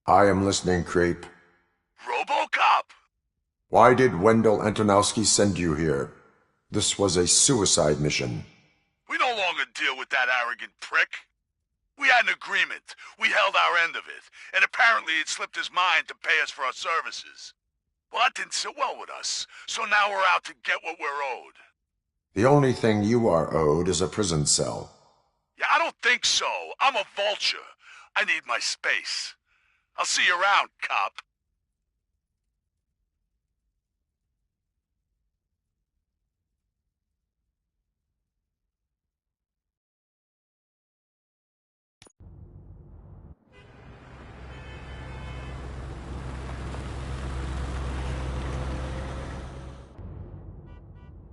I am listening, Creep. RoboCop! Why did Wendell Antonowski send you here? This was a suicide mission. We no longer deal with that arrogant prick. We had an agreement. We held our end of it, and apparently it slipped his mind to pay us for our services. Well, that didn't sit well with us, so now we're out to get what we're owed. The only thing you are owed is a prison cell. Yeah, I don't think so. I'm a vulture. I need my space. I'll see you around, cop.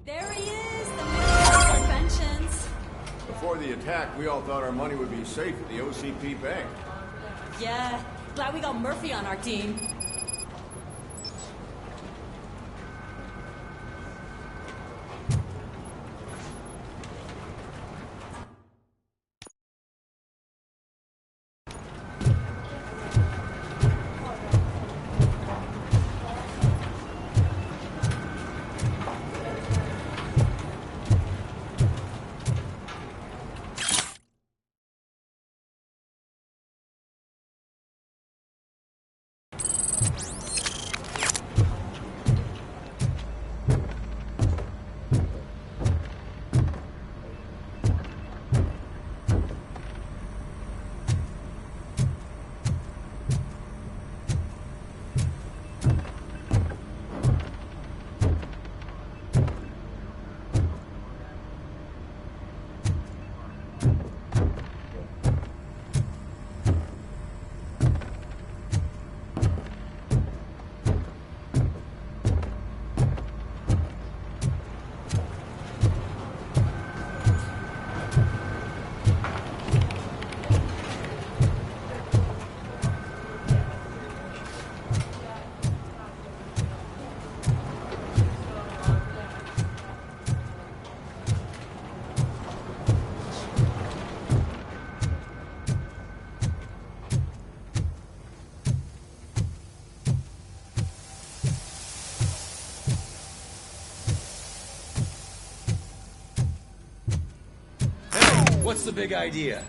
There he is, the man of conventions. Before the attack, we all thought our money would be safe at the OCP bank. Yeah, glad we got Murphy on our team. What's the big idea?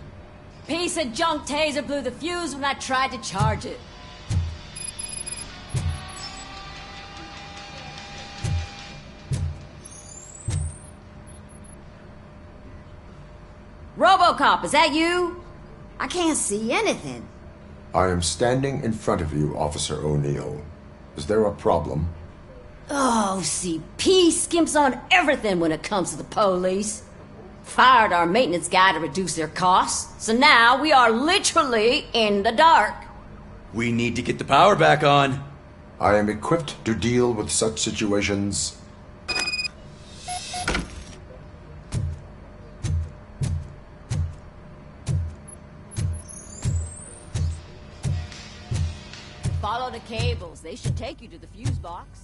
Piece of junk taser blew the fuse when I tried to charge it. RoboCop, is that you? I can't see anything. I am standing in front of you, Officer O'Neill. Is there a problem? Oh, CP skimps on everything when it comes to the police. Fired our maintenance guy to reduce their costs, so now we are literally in the dark. We need to get the power back on. I am equipped to deal with such situations. Follow the cables. They should take you to the fuse box.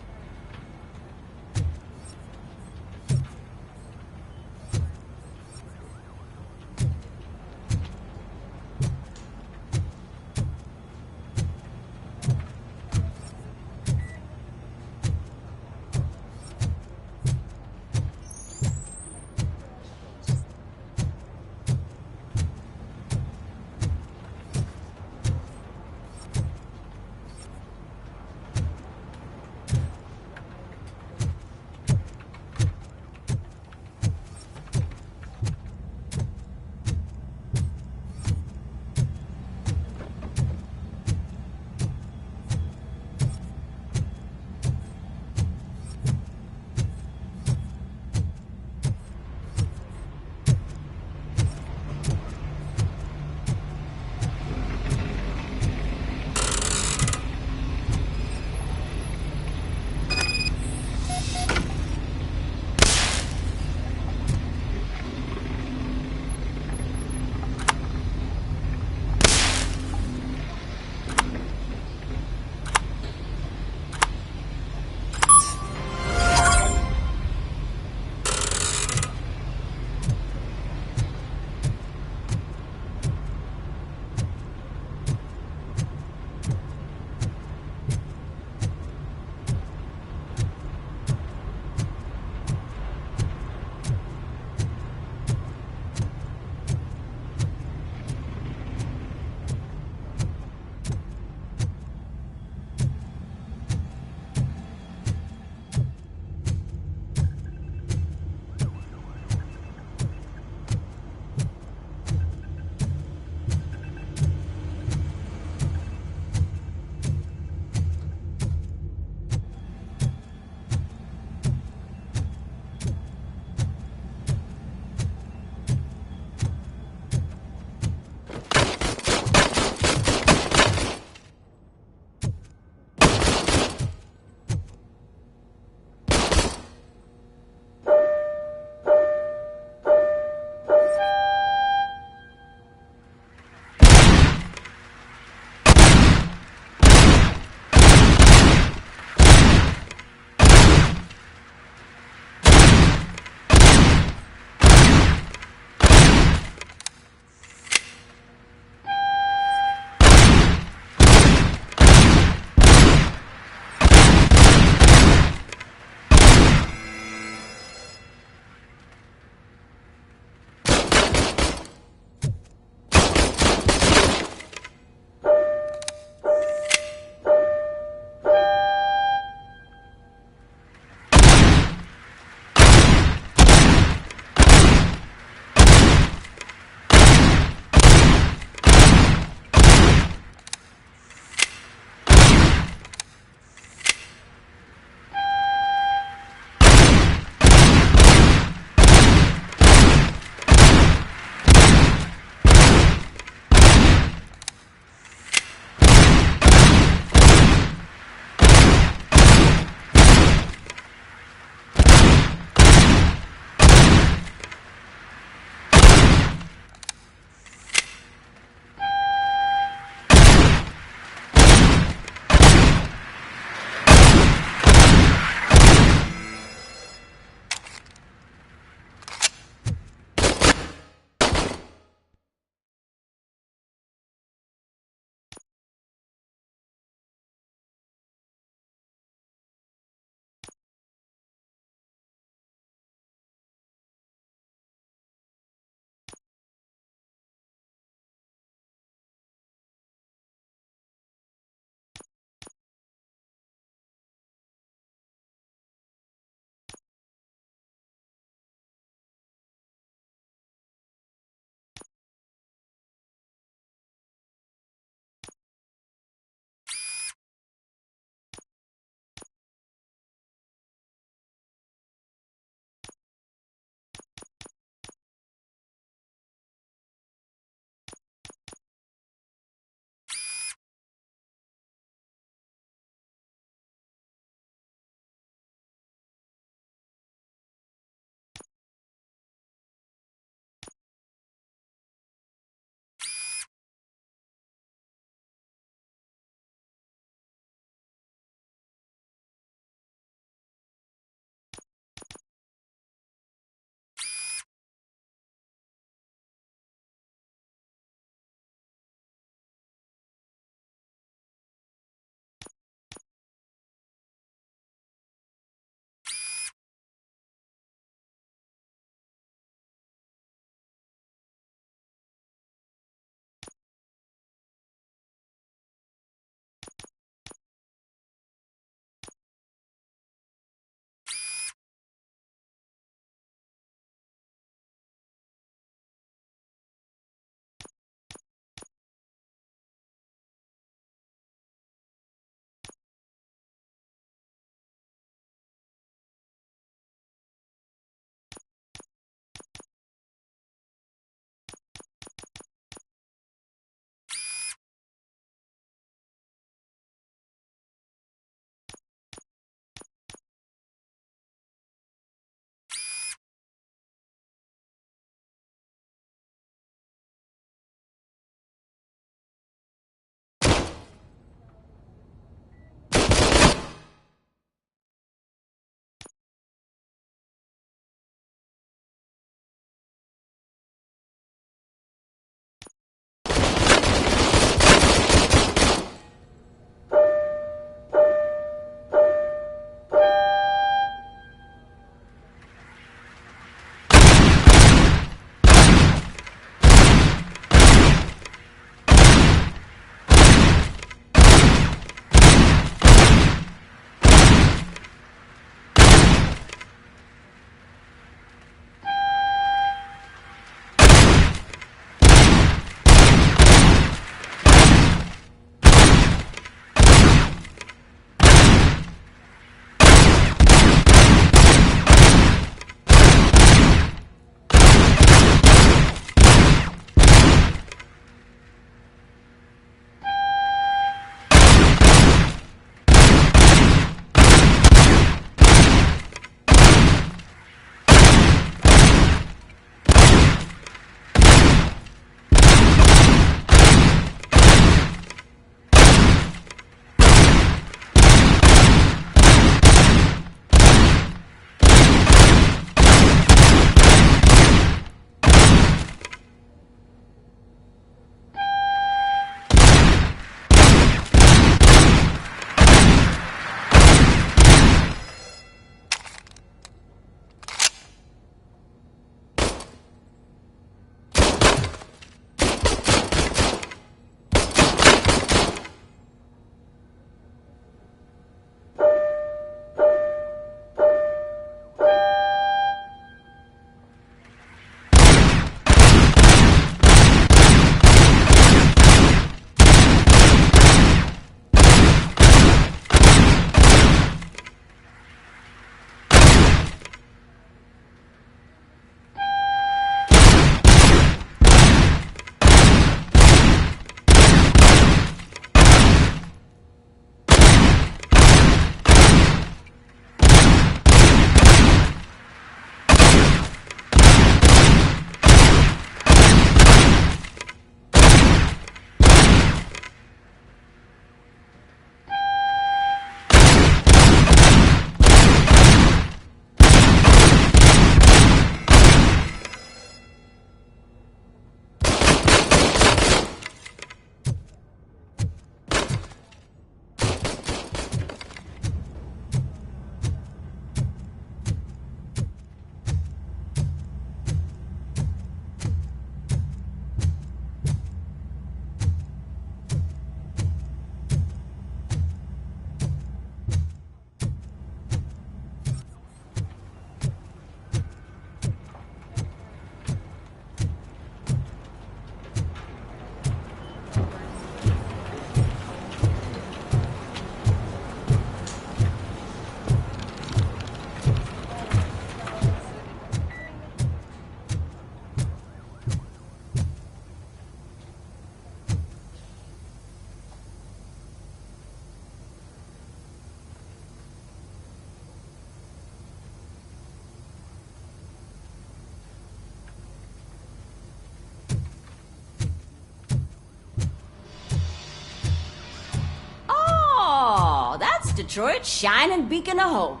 Detroit's shining beacon of hope.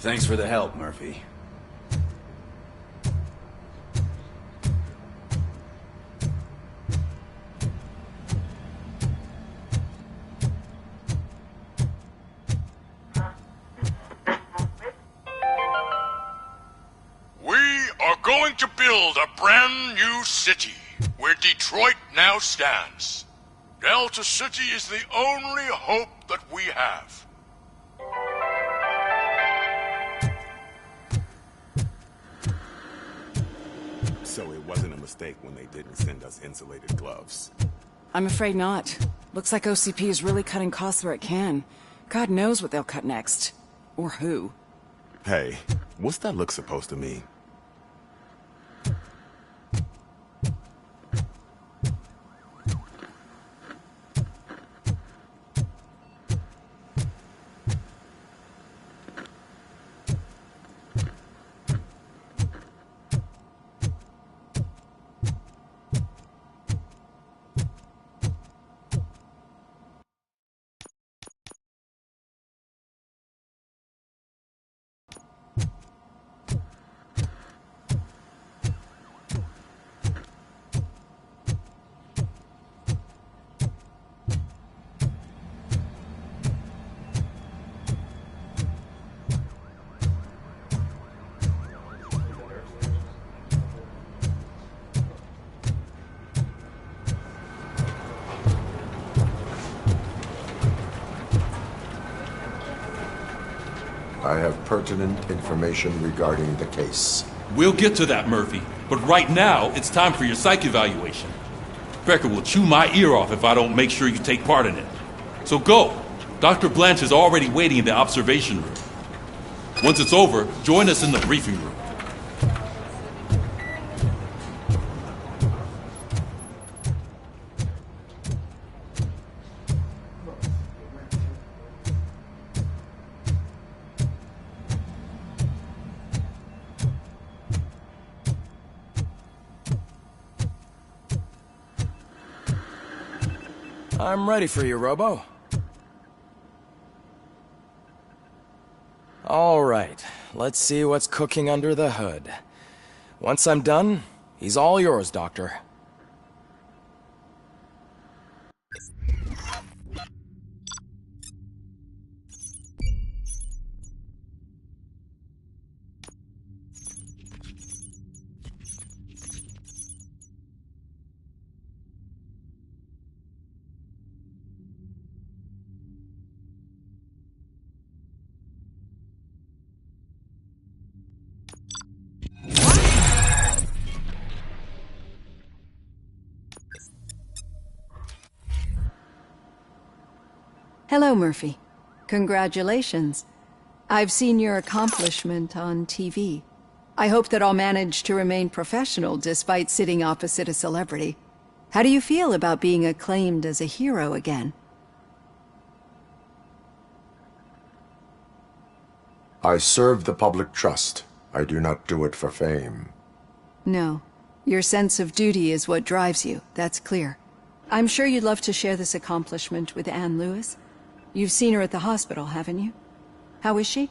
Thanks for the help, Murphy. We are going to build a brand new city where Detroit now stands. Delta City is the only hope that we have. So it wasn't a mistake when they didn't send us insulated gloves. I'm afraid not. Looks like OCP is really cutting costs where it can. God knows what they'll cut next. Or who. Hey, what's that look supposed to mean? I have pertinent information regarding the case. We'll get to that, Murphy. But right now, it's time for your psych evaluation. Becker will chew my ear off if I don't make sure you take part in it. So go. Dr. Blanche is already waiting in the observation room. Once it's over, join us in the briefing room. I'm ready for you, Robo. All right, let's see what's cooking under the hood. Once I'm done, he's all yours, Doctor. Hello, Murphy. Congratulations. I've seen your accomplishment on TV. I hope that I'll manage to remain professional despite sitting opposite a celebrity. How do you feel about being acclaimed as a hero again? I serve the public trust. I do not do it for fame. No. Your sense of duty is what drives you, that's clear. I'm sure you'd love to share this accomplishment with Anne Lewis. You've seen her at the hospital, haven't you? How is she?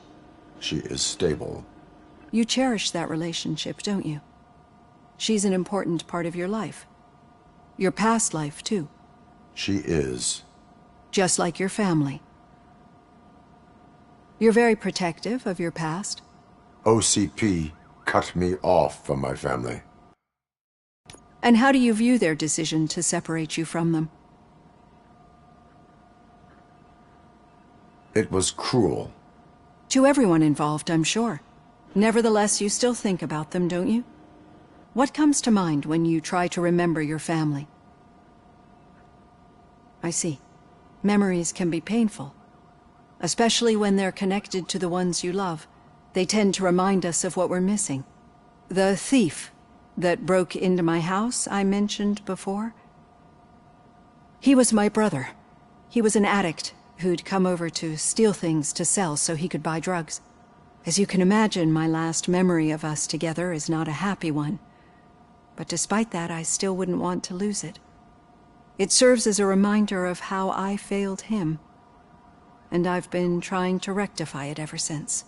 She is stable. You cherish that relationship, don't you? She's an important part of your life. Your past life, too. She is. Just like your family. You're very protective of your past. OCP cut me off from my family. And how do you view their decision to separate you from them? It was cruel. To everyone involved, I'm sure. Nevertheless, you still think about them, don't you? What comes to mind when you try to remember your family? I see. Memories can be painful. Especially when they're connected to the ones you love. They tend to remind us of what we're missing. The thief that broke into my house I mentioned before? He was my brother. He was an addict who'd come over to steal things to sell so he could buy drugs. As you can imagine, my last memory of us together is not a happy one. But despite that, I still wouldn't want to lose it. It serves as a reminder of how I failed him. and I've been trying to rectify it ever since.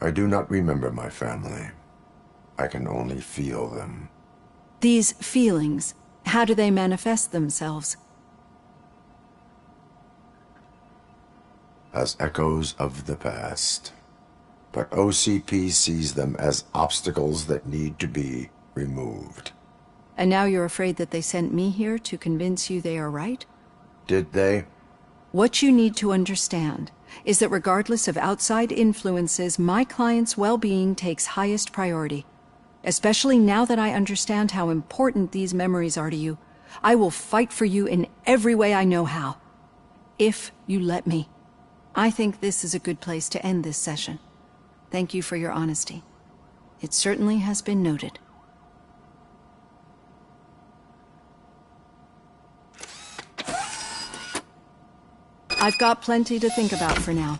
I do not remember my family. I can only feel them. These feelings, how do they manifest themselves? As echoes of the past. But OCP sees them as obstacles that need to be removed. And now you're afraid that they sent me here to convince you they are right? Did they? What you need to understand is that regardless of outside influences, my client's well-being takes highest priority. Especially now that I understand how important these memories are to you, I will fight for you in every way I know how. If you let me. I think this is a good place to end this session. Thank you for your honesty. It certainly has been noted. I've got plenty to think about for now.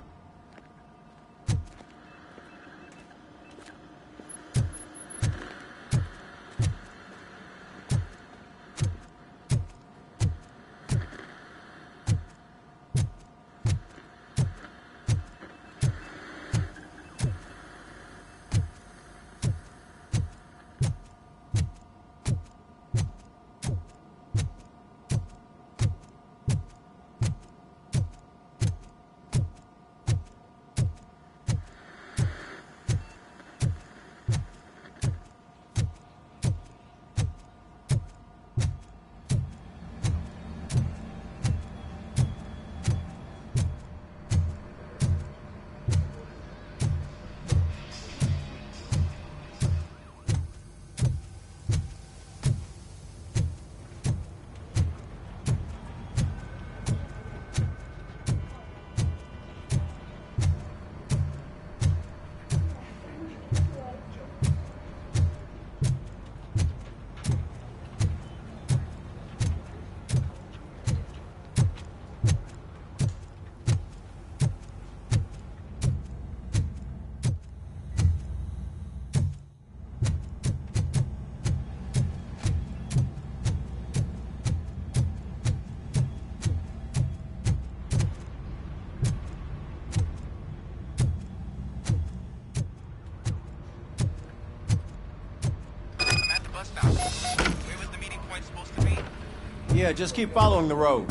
Yeah, just keep following the road.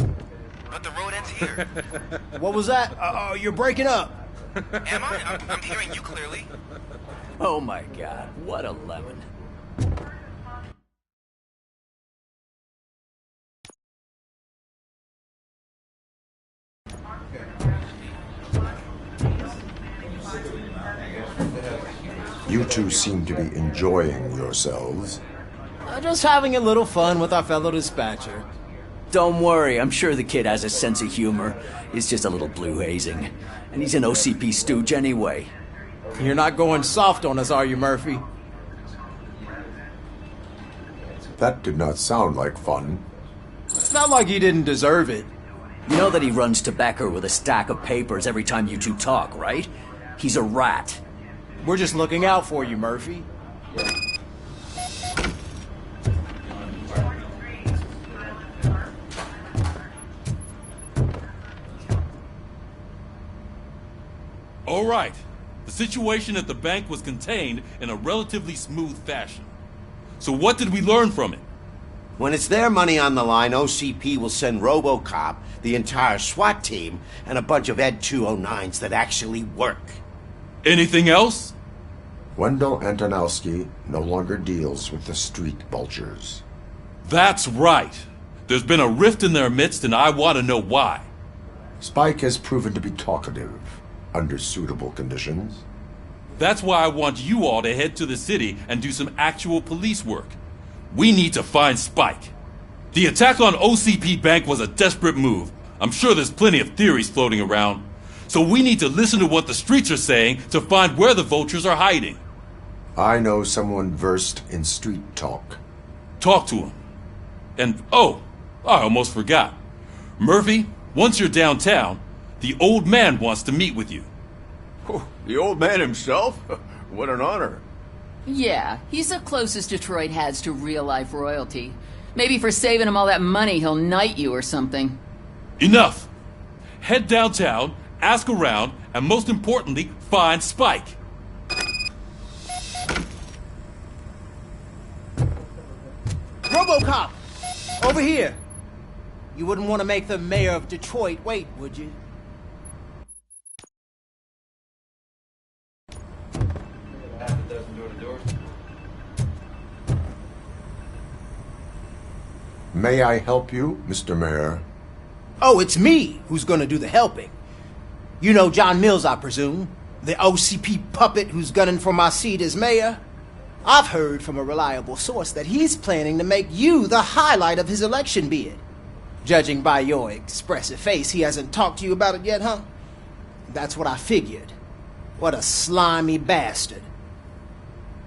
But the road ends here. What was that? You're breaking up. Am I? I'm hearing you clearly. Oh my god, what a lemon. You two seem to be enjoying yourselves. Just having a little fun with our fellow dispatcher. Don't worry, I'm sure the kid has a sense of humor. It's just a little blue hazing. And he's an OCP stooge anyway. You're not going soft on us, are you, Murphy? That did not sound like fun. It's not like he didn't deserve it. You know that he runs to Becker with a stack of papers every time you two talk, right? He's a rat. We're just looking out for you, Murphy. All right. The situation at the bank was contained in a relatively smooth fashion. So what did we learn from it? When it's their money on the line, OCP will send RoboCop, the entire SWAT team, and a bunch of Ed 209s that actually work. Anything else? Wendell Antonowski no longer deals with the street vultures. That's right. There's been a rift in their midst, and I want to know why. Spike has proven to be talkative, under suitable conditions. That's why I want you all to head to the city and do some actual police work. We need to find Spike. The attack on OCP Bank was a desperate move. I'm sure there's plenty of theories floating around. So we need to listen to what the streets are saying to find where the vultures are hiding. I know someone versed in street talk. Talk to him. And, oh, I almost forgot. Murphy, once you're downtown, the old man wants to meet with you. Oh, the old man himself? What an honor. Yeah, he's the closest Detroit has to real-life royalty. Maybe for saving him all that money, he'll knight you or something. Enough! Head downtown, ask around, and most importantly, find Spike. RoboCop! Over here! You wouldn't want to make the mayor of Detroit wait, would you? May I help you, Mr. Mayor? Oh, it's me who's gonna do the helping. You know John Mills, I presume? The OCP puppet who's gunning for my seat as mayor? I've heard from a reliable source that he's planning to make you the highlight of his election bid. Judging by your expressive face, he hasn't talked to you about it yet, huh? That's what I figured. What a slimy bastard.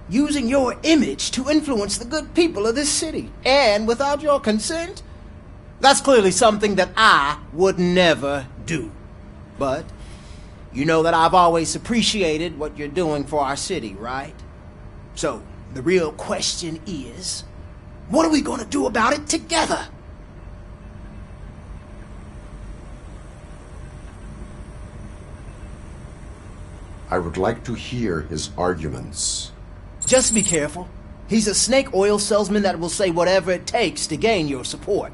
Using your image to influence the good people of this city, and without your consent? That's clearly something that I would never do. But you know that I've always appreciated what you're doing for our city, right? So, the real question is, what are we gonna do about it together? I would like to hear his arguments. Just be careful. He's a snake oil salesman that will say whatever it takes to gain your support.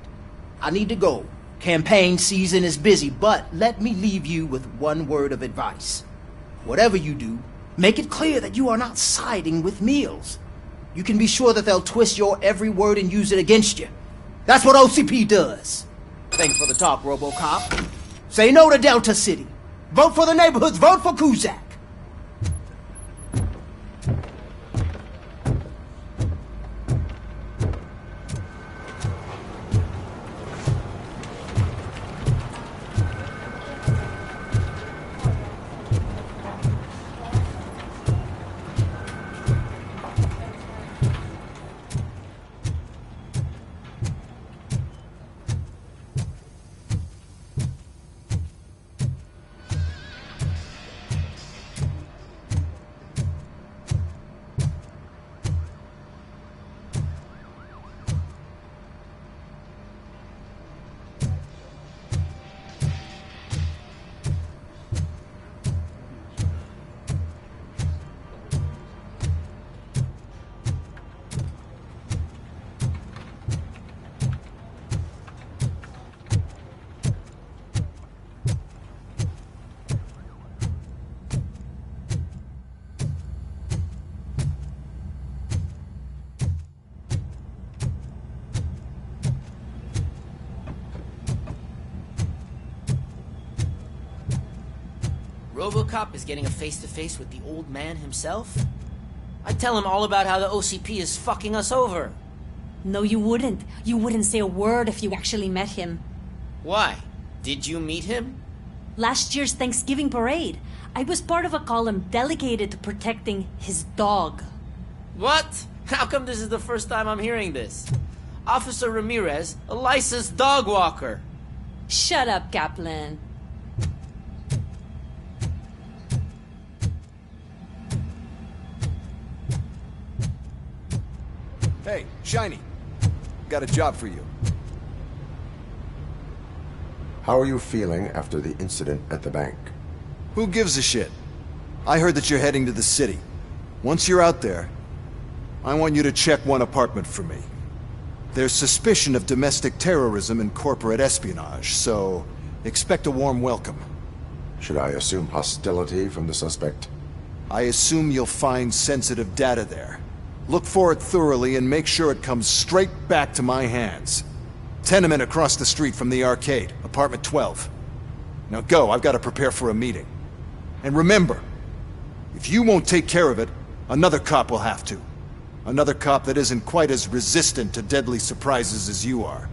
I need to go. Campaign season is busy, but let me leave you with one word of advice. Whatever you do, make it clear that you are not siding with Mills. You can be sure that they'll twist your every word and use it against you. That's what OCP does. Thanks for the talk, RoboCop. Say no to Delta City. Vote for the neighborhoods. Vote for Kuzak. RoboCop is getting a face-to-face with the old man himself? I'd tell him all about how the OCP is fucking us over. No, you wouldn't. You wouldn't say a word if you actually met him. Why? Did you meet him? Last year's Thanksgiving parade, I was part of a column dedicated to protecting his dog. What? How come this is the first time I'm hearing this? Officer Ramirez, a licensed dog walker. Shut up, Kaplan. Hey, Shiny. Got a job for you. How are you feeling after the incident at the bank? Who gives a shit? I heard that you're heading to the city. Once you're out there, I want you to check one apartment for me. There's suspicion of domestic terrorism and corporate espionage, so expect a warm welcome. Should I assume hostility from the suspect? I assume you'll find sensitive data there. Look for it thoroughly and make sure it comes straight back to my hands. Tenement across the street from the arcade, apartment 12. Now go, I've got to prepare for a meeting. And remember, if you won't take care of it, another cop will have to. Another cop that isn't quite as resistant to deadly surprises as you are.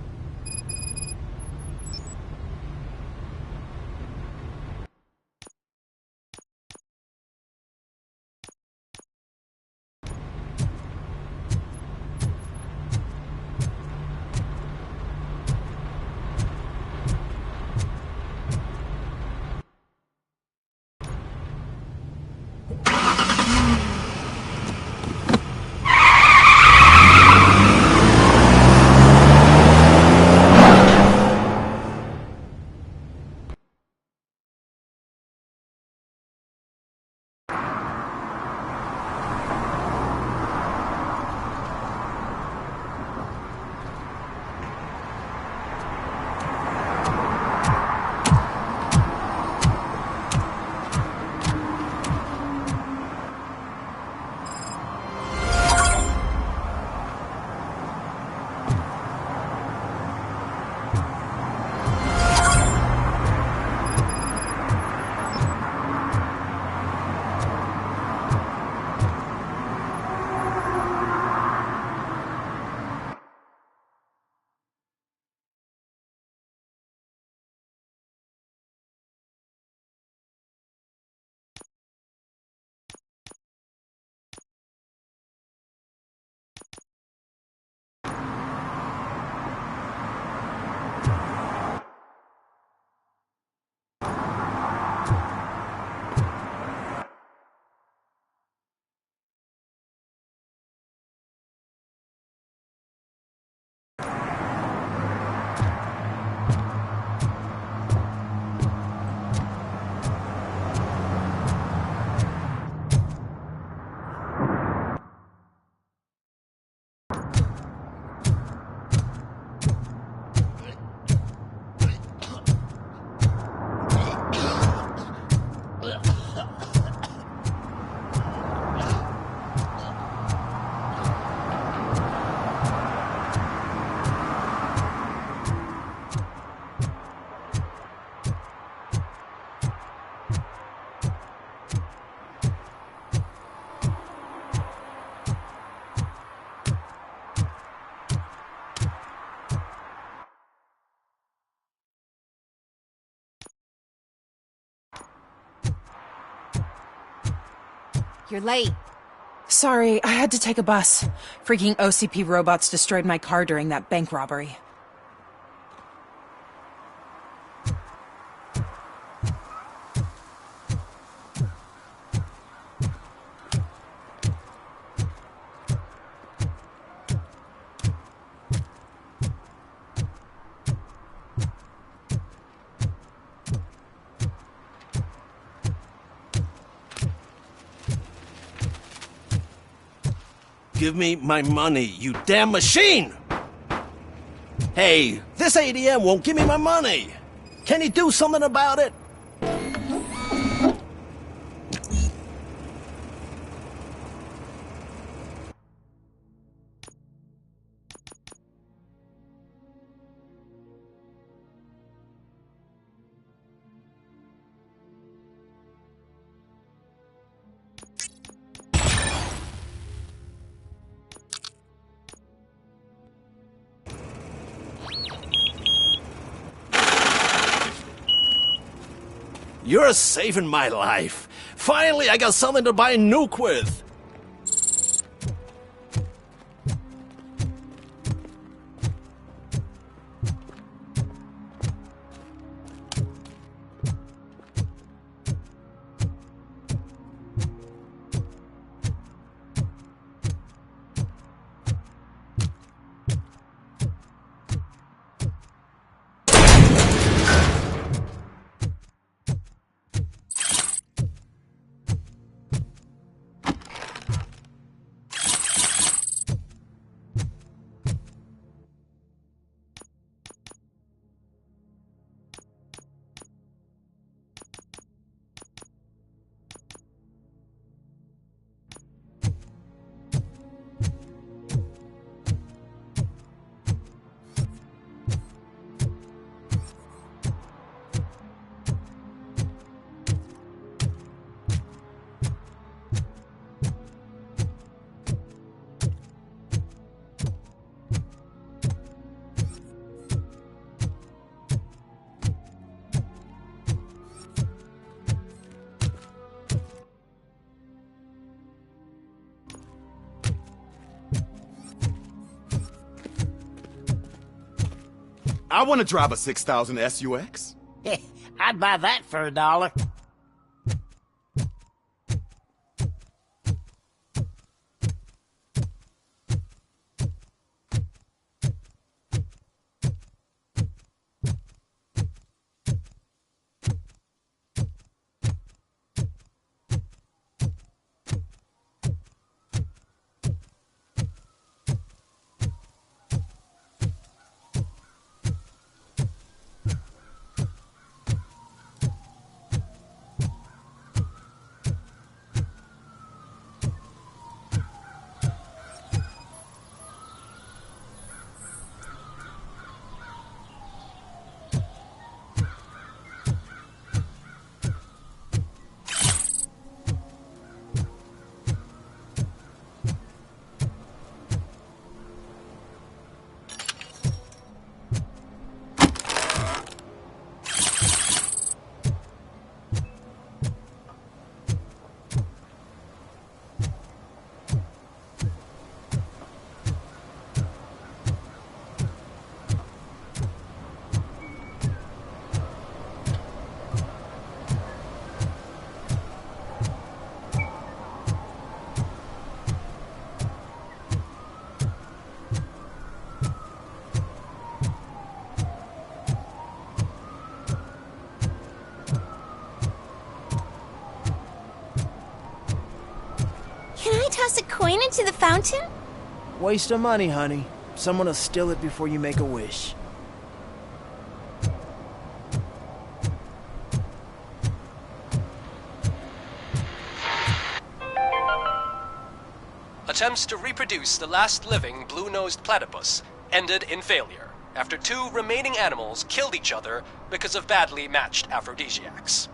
You're late. Sorry, I had to take a bus. Freaking OCP robots destroyed my car during that bank robbery. Give me my money, you damn machine! Hey, this ADM won't give me my money! Can you do something about it? You're saving my life. Finally, I got something to buy a nuke with. I want to drive a 6000 SUX. I'd buy that for $1. Can I toss a coin into the fountain? Waste of money, honey. Someone will steal it before you make a wish. Attempts to reproduce the last living blue-nosed platypus ended in failure after 2 remaining animals killed each other because of badly matched aphrodisiacs.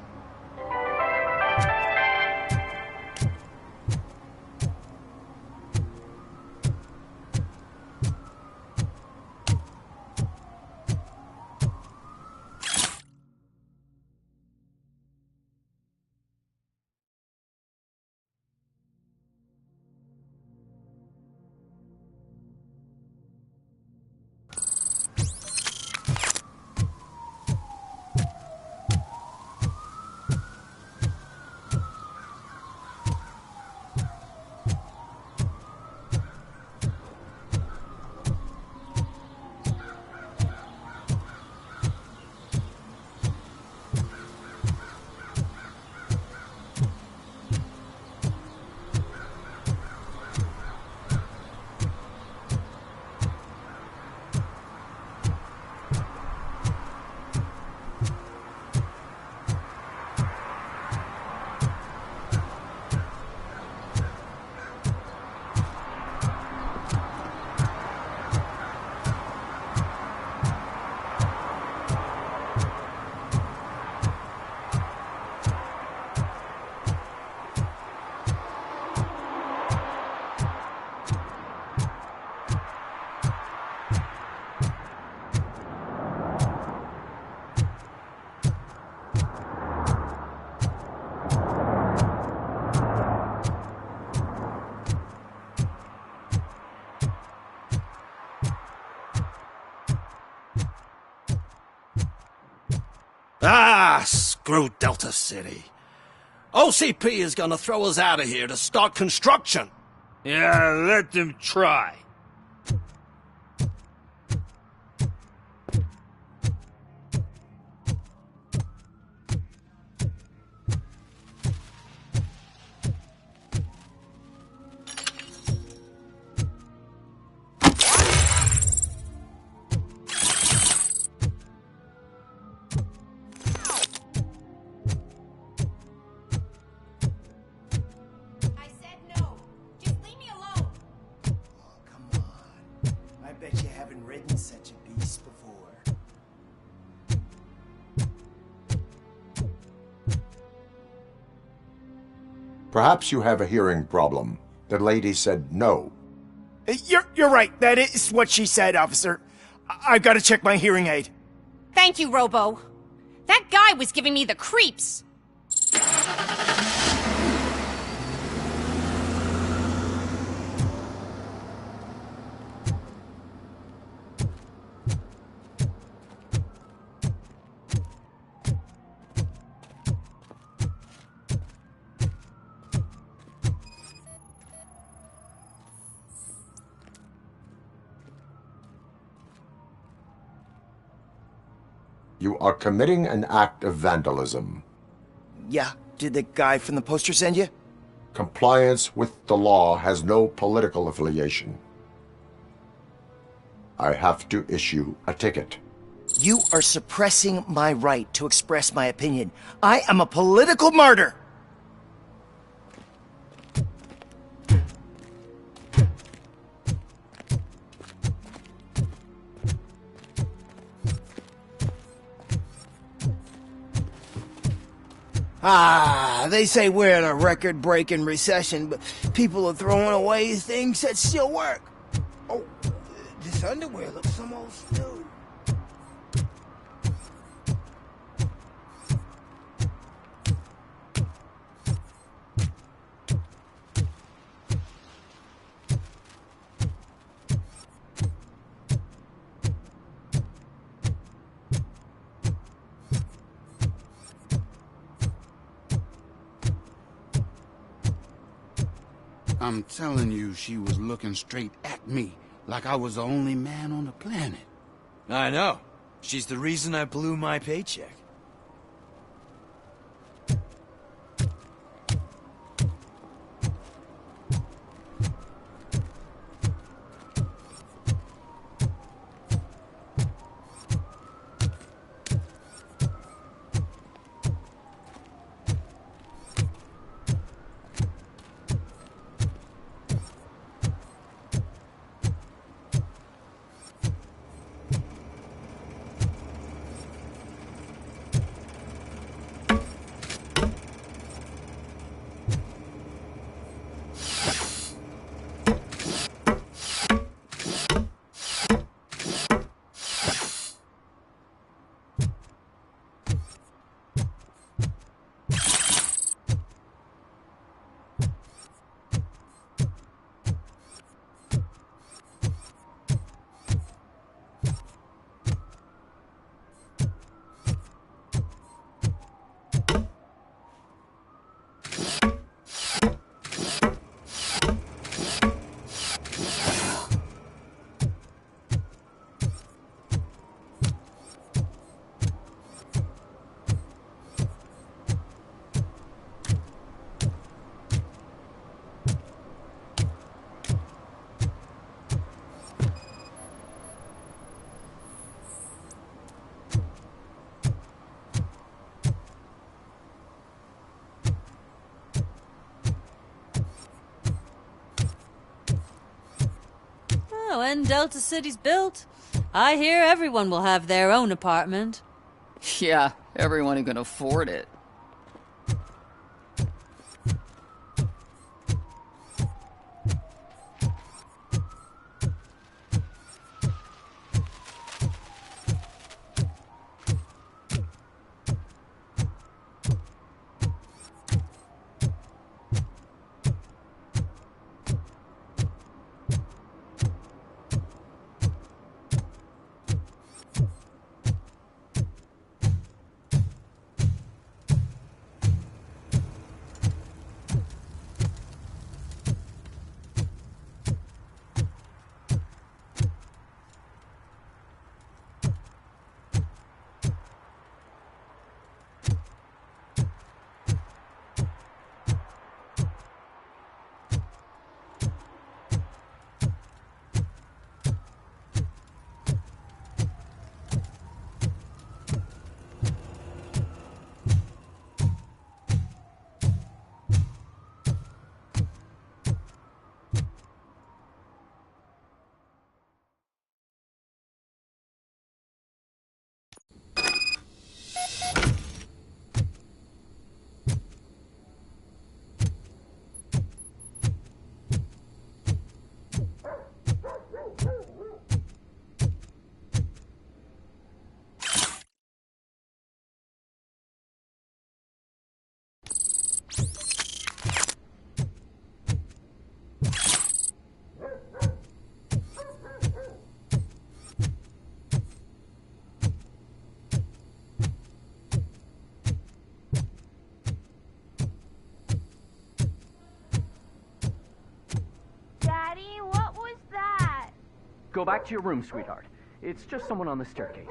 Ah, screw Delta City. OCP is gonna throw us out of here to start construction. Yeah, let them try. I bet you haven't ridden such a beast before. Perhaps you have a hearing problem. The lady said no. You're right. That is what she said, officer. I've got to check my hearing aid. Thank you, Robo. That guy was giving me the creeps. You are committing an act of vandalism. Yeah, did the guy from the poster send you? Compliance with the law has no political affiliation. I have to issue a ticket. You are suppressing my right to express my opinion. I am a political martyr! Ah, they say we're in a record-breaking recession, but people are throwing away things that still work. Oh, this underwear looks almost new. I'm telling you, she was looking straight at me, like I was the only man on the planet. I know. She's the reason I blew my paycheck. When Delta City's built, I hear everyone will have their own apartment. Yeah, everyone who can afford it. Go back to your room, sweetheart. It's just someone on the staircase.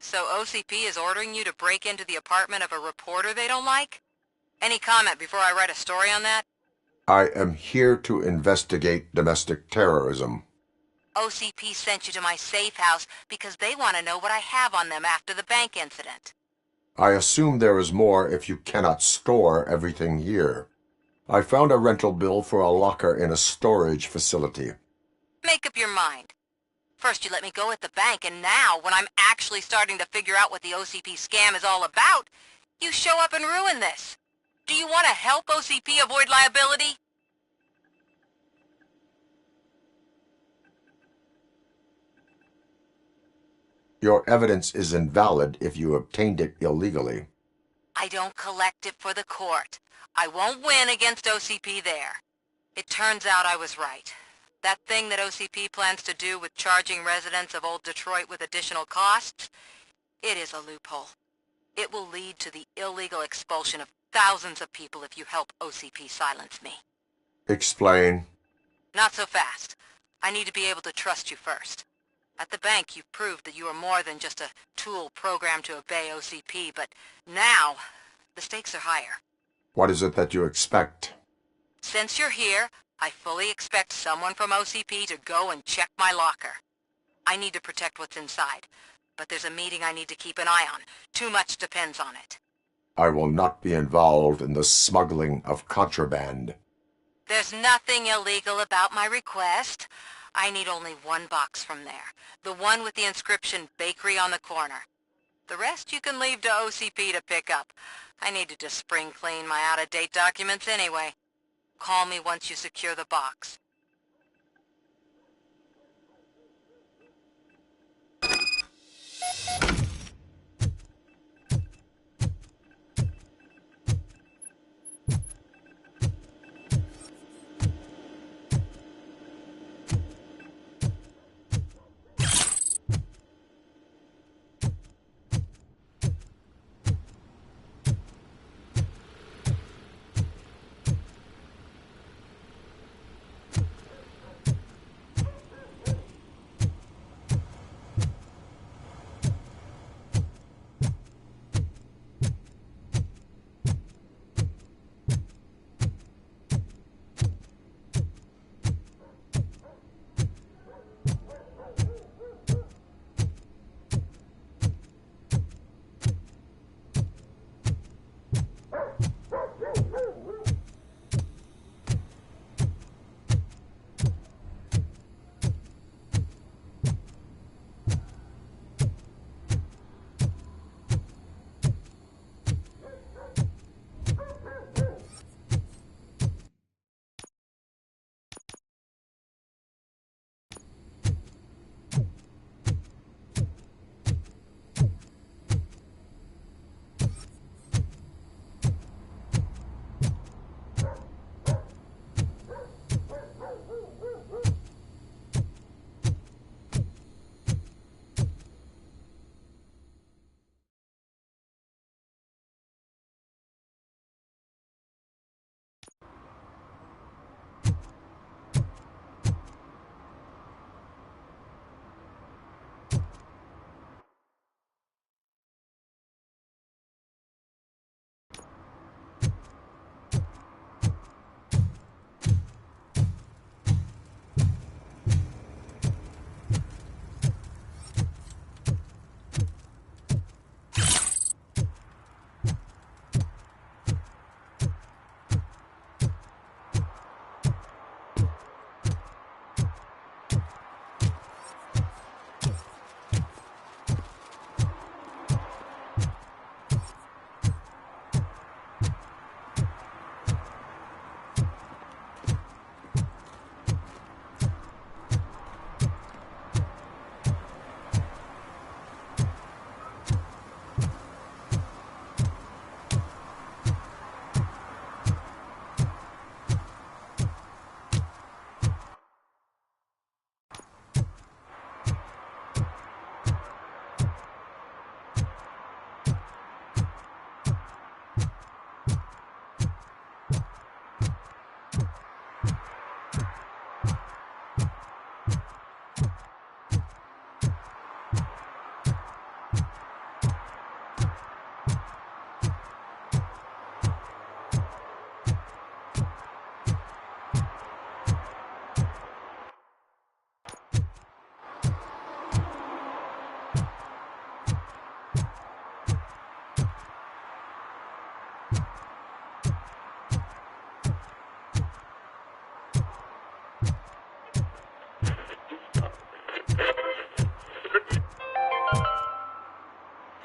So OCP is ordering you to break into the apartment of a reporter they don't like? Any comment before I write a story on that? I am here to investigate domestic terrorism. OCP sent you to my safe house because they want to know what I have on them after the bank incident. I assume there is more if you cannot store everything here. I found a rental bill for a locker in a storage facility. Make up your mind. First you let me go at the bank, and now, when I'm actually starting to figure out what the OCP scam is all about, you show up and ruin this. Do you want to help OCP avoid liability? Your evidence is invalid if you obtained it illegally. I don't collect it for the court. I won't win against OCP there. It turns out I was right. That thing that OCP plans to do with charging residents of Old Detroit with additional costs, it is a loophole. It will lead to the illegal expulsion of thousands of people if you help OCP silence me. Explain. Not so fast. I need to be able to trust you first. At the bank, you've proved that you are more than just a tool programmed to obey OCP, but now, the stakes are higher. What is it that you expect? Since you're here, I fully expect someone from OCP to go and check my locker. I need to protect what's inside, but there's a meeting I need to keep an eye on. Too much depends on it. I will not be involved in the smuggling of contraband. There's nothing illegal about my request. I need only one box from there. The one with the inscription Bakery on the corner. The rest you can leave to OCP to pick up. I needed to spring clean my out-of-date documents anyway. Call me once you secure the box.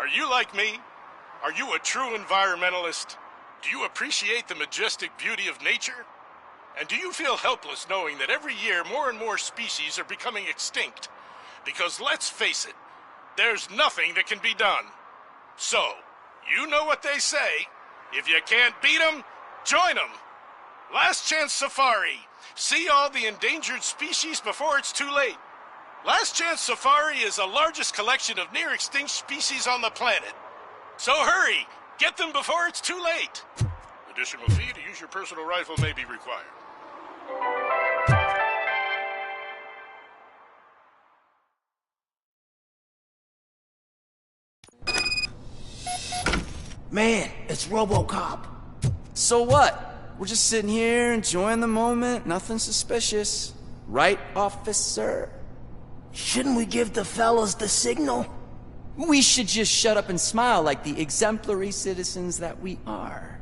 Are you like me? Are you a true environmentalist? Do you appreciate the majestic beauty of nature? And do you feel helpless knowing that every year more and more species are becoming extinct? Because let's face it, there's nothing that can be done. So, you know what they say. If you can't beat 'em, join 'em. Last Chance Safari. See all the endangered species before it's too late. Last Chance Safari is the largest collection of near-extinct species on the planet. So hurry! Get them before it's too late! Additional fee to use your personal rifle may be required. Man, it's RoboCop. So what? We're just sitting here, enjoying the moment, nothing suspicious. Right, officer? Shouldn't we give the fellas the signal? We should just shut up and smile like the exemplary citizens that we are.